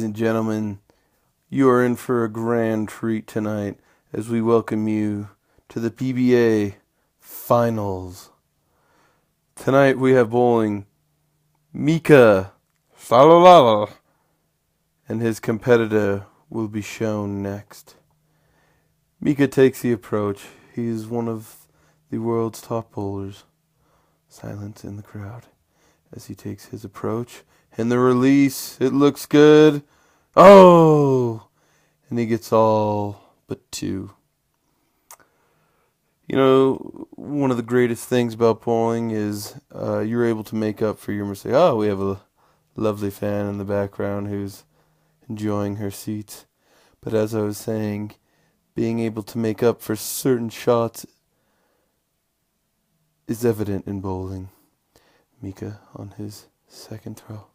Ladies and gentlemen, you are in for a grand treat tonight as we welcome you to the PBA Finals. Tonight we have bowling Mika Salalala, and his competitor will be shown next. Mika takes the approach. He is one of the world's top bowlers. Silence in the crowd as he takes his approach. And the release, it looks good. Oh! And he gets all but two. You know, one of the greatest things about bowling is you're able to make up for your mistake. Oh, we have a lovely fan in the background who's enjoying her seat. But as I was saying, being able to make up for certain shots is evident in bowling. Mika on his second throw.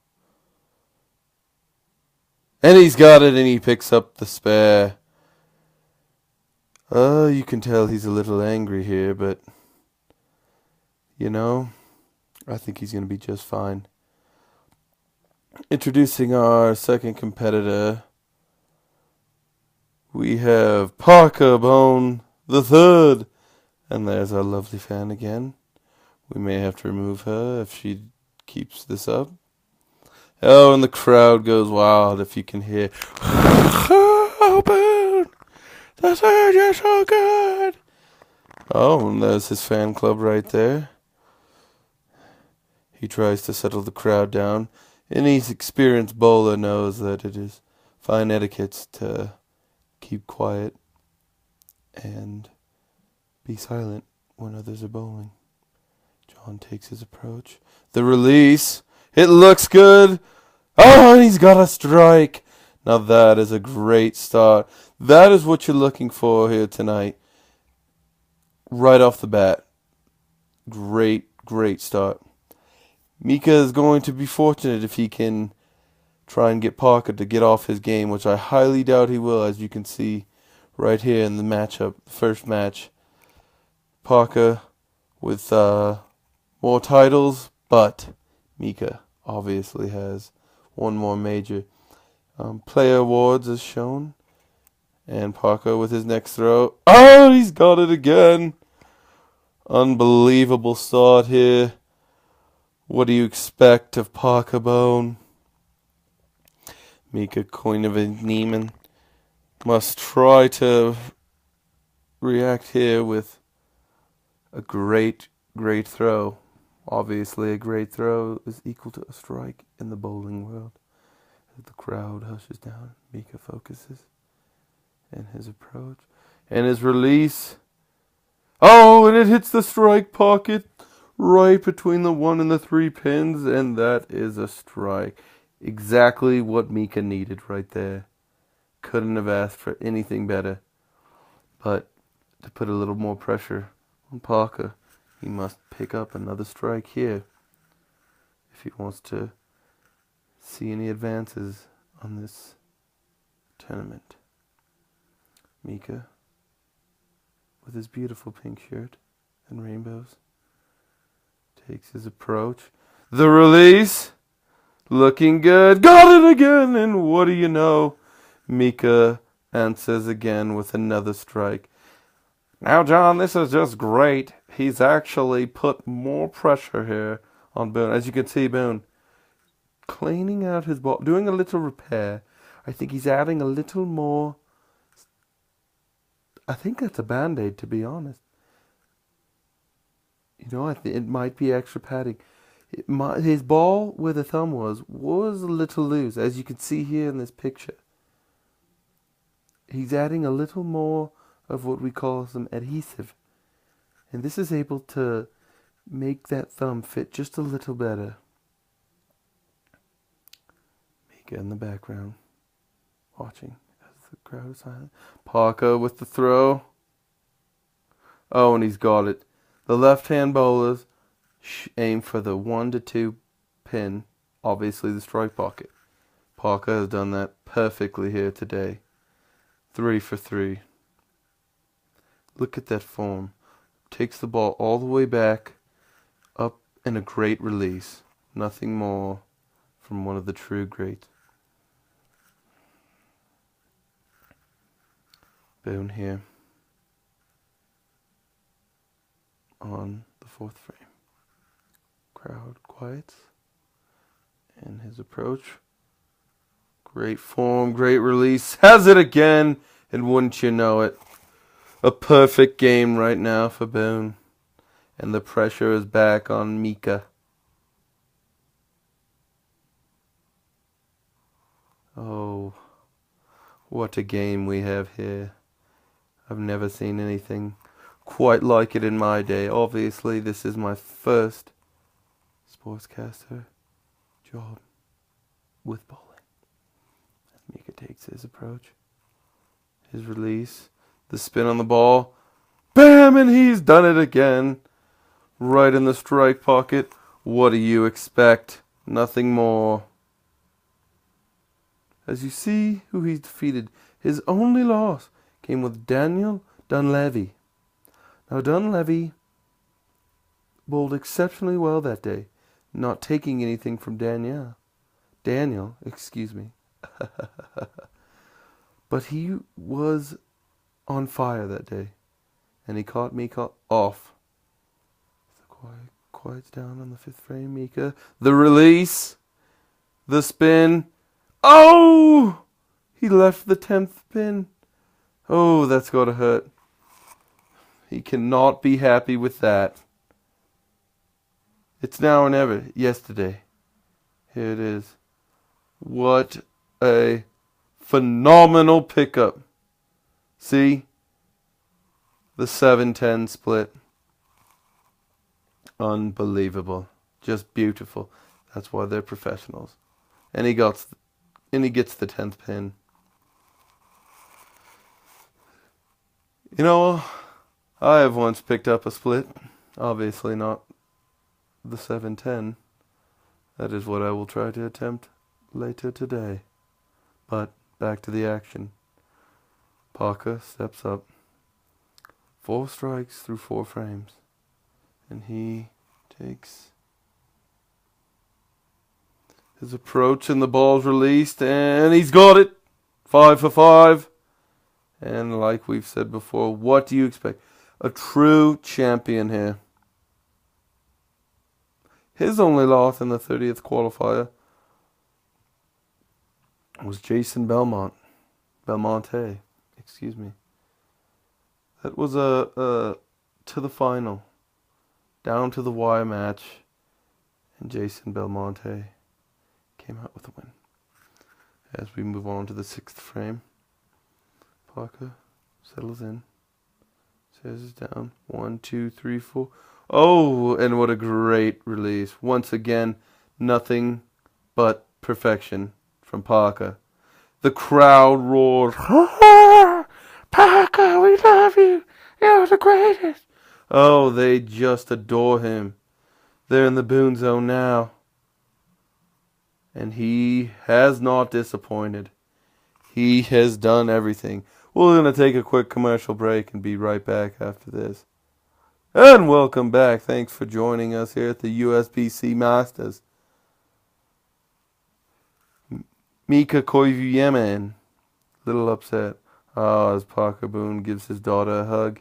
And he's got it, and he picks up the spare. You can tell he's a little angry here, but, you know, I think he's going to be just fine. Introducing our second competitor, we have Parker Bone the Third. And there's our lovely fan again. We may have to remove her if she keeps this up. Oh, and the crowd goes wild if you can hear. Oh, Boone! The third, you're so good! Oh, and there's his fan club right there. He tries to settle the crowd down. Any experienced bowler knows that it is fine etiquette to keep quiet and be silent when others are bowling. John takes his approach. The release. It looks good. Oh, and he's got a strike. Now that is a great start. That is what you're looking for here tonight. Right off the bat. Great start. Mika is going to be fortunate if he can try and get Parker to get off his game, which I highly doubt he will, as you can see right here in the matchup, the first match. Parker with more titles, but Mika obviously has one more major. Player awards as shown. And Parker with his next throw. Oh, he's got it again. Unbelievable start here. What do you expect of Parker Bone? Mika Koivuniemen must try to react here with a great throw. Obviously, a great throw is equal to a strike in the bowling world. As the crowd hushes down, Mika focuses in his approach and his release. Oh, and it hits the strike pocket right between the 1 and the 3 pins, and that is a strike. Exactly what Mika needed right there. Couldn't have asked for anything better. But to put a little more pressure on Parker, he must pick up another strike here if he wants to see any advances on this tournament. Mika, with his beautiful pink shirt and rainbows, takes his approach. The release, looking good. Got it again, and what do you know? Mika answers again with another strike. Now, John, this is just great. He's actually put more pressure here on Boone. As you can see, Boone cleaning out his ball, doing a little repair. I think he's adding a little more. I think that's a Band-Aid, to be honest. You know, it might be extra padding. His ball, where the thumb was a little loose, as you can see here in this picture. He's adding a little more of what we call some adhesive. And this is able to make that thumb fit just a little better. Mika in the background, watching as the crowd is silent. Parker with the throw. Oh, and he's got it. The left-hand bowlers aim for the 1 to 2 pin, obviously the strike pocket. Parker has done that perfectly here today. 3 for 3. Look at that form. Takes the ball all the way back, up, and a great release. Nothing more from one of the true greats. Boone here on the 4th frame. Crowd quiets in his approach. Great form, great release. Has it again, and wouldn't you know it, a perfect game right now for Boone. And the pressure is back on Mika. Oh, what a game we have here. I've never seen anything quite like it in my day. Obviously, this is my first sportscaster job with bowling. As Mika takes his approach, his release, the spin on the ball. Bam! And he's done it again. Right in the strike pocket. What do you expect? Nothing more. As you see who he's defeated, his only loss came with Daniel Dunleavy. Now Dunleavy bowled exceptionally well that day, not taking anything from Daniel, excuse me. But he was on fire that day, and he caught Mika off. Quiets down on the 5th frame. Mika, the release, the spin. Oh! He left the 10th pin. Oh, that's gotta hurt. He cannot be happy with that. It's now or never. Yesterday. Here it is. What a phenomenal pickup. See? The 7-10 split. Unbelievable. Just beautiful. That's why they're professionals. And he gets the 10th pin. You know, I have once picked up a split. Obviously not the 7-10. That is what I will try to attempt later today. But back to the action. Parker steps up. 4 strikes through 4 frames. And he takes his approach, and the ball's released, and he's got it. 5 for 5. And like we've said before, what do you expect? A true champion here. His only loss in the 30th qualifier was Jason Belmonte, excuse me. That was a to the final, down to the wire match, and Jason Belmonte came out with a win. As we move on to the 6th frame, Parker settles in, says it's down. 1, 2, 3, 4. Oh, and what a great release. Once again, nothing but perfection from Parker. The crowd roared, Parker, we love you. You're the greatest. Oh, they just adore him. They're in the Boone Zone now. And he has not disappointed. He has done everything. We're going to take a quick commercial break and be right back after this. And welcome back. Thanks for joining us here at the USBC Masters. Mika Koivuniemen, little upset. As Parker Boone gives his daughter a hug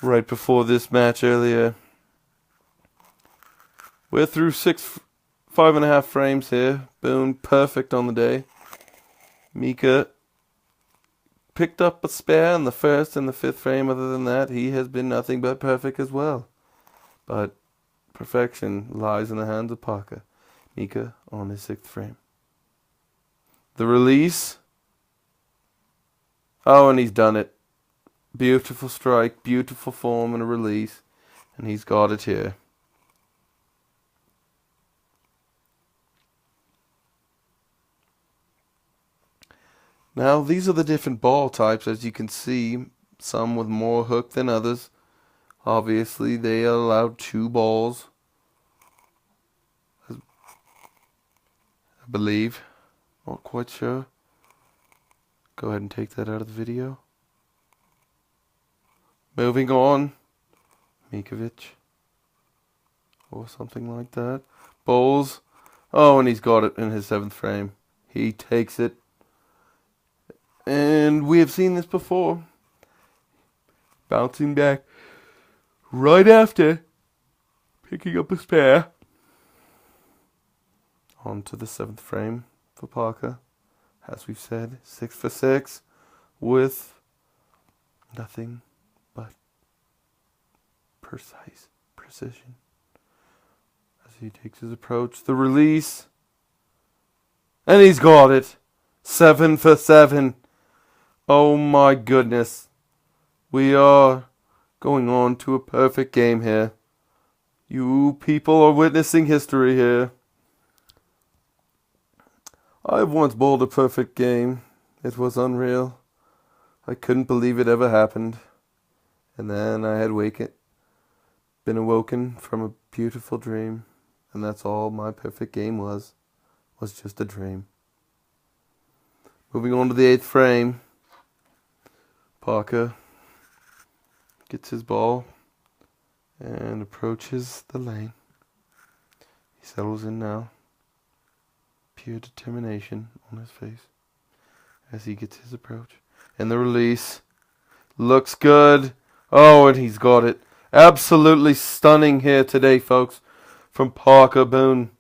right before this match earlier. We're through 5.5 frames here. Boone perfect on the day. Mika picked up a spare in the 1st and the 5th frame. Other than that, he has been nothing but perfect as well. But perfection lies in the hands of Parker. Mika on his 6th frame. The release. Oh, and he's done it. Beautiful strike, beautiful form and a release. And he's got it here. Now, these are the different ball types, as you can see. Some with more hook than others. Obviously, they allowed 2 balls, I believe. Not quite sure. Go ahead and take that out of the video. Moving on. Mikovic. Or something like that. Bowls. Oh, and he's got it in his 7th frame. He takes it. And we have seen this before. bouncing back right after picking up a spare. On to the 7th frame for Parker. As we've said, 6 for 6 with nothing but precise precision. As he takes his approach, the release, and he's got it. 7 for 7. Oh my goodness. We are going on to a perfect game here. You people are witnessing history here. I've once bowled a perfect game. It was unreal. I couldn't believe it ever happened. And then I had been awoken from a beautiful dream. And that's all my perfect game was just a dream. Moving on to the 8th frame. Parker gets his ball and approaches the lane. He settles in now. Pure determination on his face as he gets his approach. And the release looks good. Oh, and he's got it. Absolutely stunning here today, folks, from Parker Boone.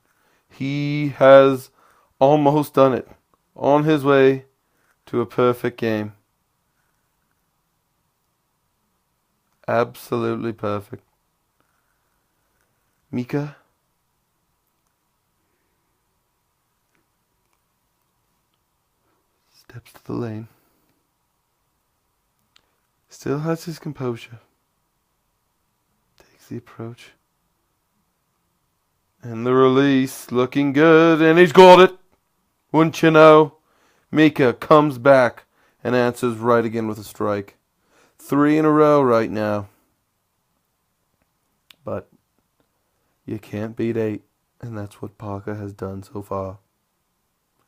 He has almost done it. On his way to a perfect game. Absolutely perfect. Mika steps to the lane. Still has his composure. Takes the approach. And the release looking good. And he's got it. Wouldn't you know? Mika comes back and answers right again with a strike. 3 in a row right now. But you can't beat 8. And that's what Parker has done so far.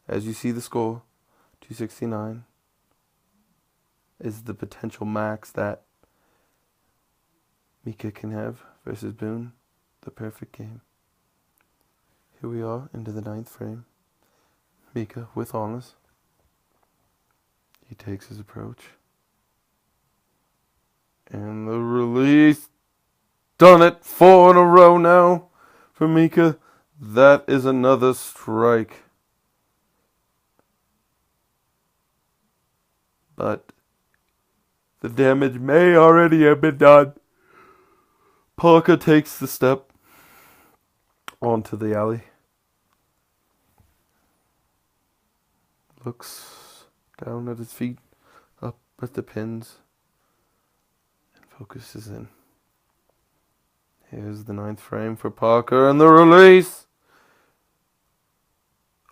As you see the score, 269 is the potential max that Mika can have versus Boone. The perfect game. Here we are into the 9th frame. Mika with honors. He takes his approach. And the release. Done it. 4 in a row now for Mika. That is another strike. But the damage may already have been done. Parker takes the step onto the alley. Looks down at his feet, up at the pins, and focuses in. Here's the 9th frame for Parker, and the release.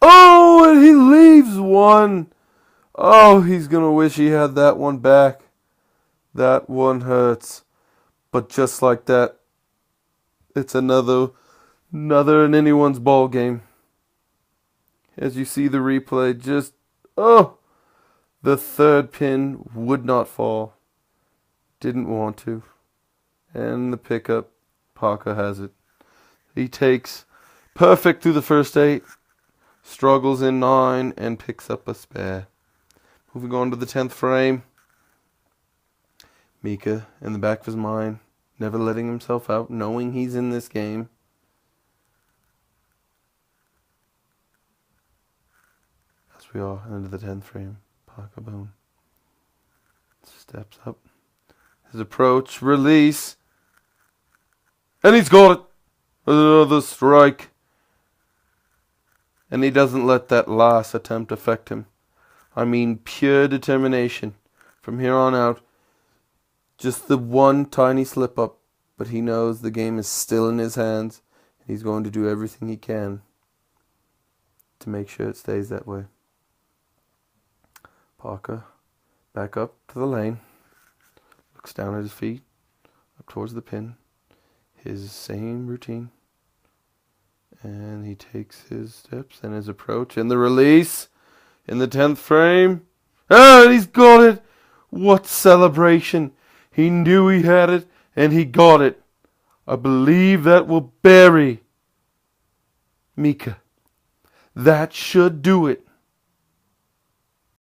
Oh, and he leaves one. Oh, he's going to wish he had that one back. That one hurts. But just like that, it's another in anyone's ball game. As you see the replay, the 3rd pin would not fall. Didn't want to. And the pickup, Parker has it. He takes perfect through the first 8, struggles in 9, and picks up a spare. Moving on to the 10th frame. Mika, in the back of his mind, never letting himself out, knowing he's in this game. As we are into the 10th frame, Parker Boone steps up. His approach, release. And he's got it. Another strike. And he doesn't let that last attempt affect him. I mean, pure determination. From here on out, just the one tiny slip up. But he knows the game is still in his hands. And he's going to do everything he can to make sure it stays that way. Parker, back up to the lane. Looks down at his feet. Up towards the pin. His same routine. And he takes his steps and his approach. And the release. In the 10th frame. Ah, he's got it. What celebration. He knew he had it, and he got it. I believe that will bury Mika. That should do it.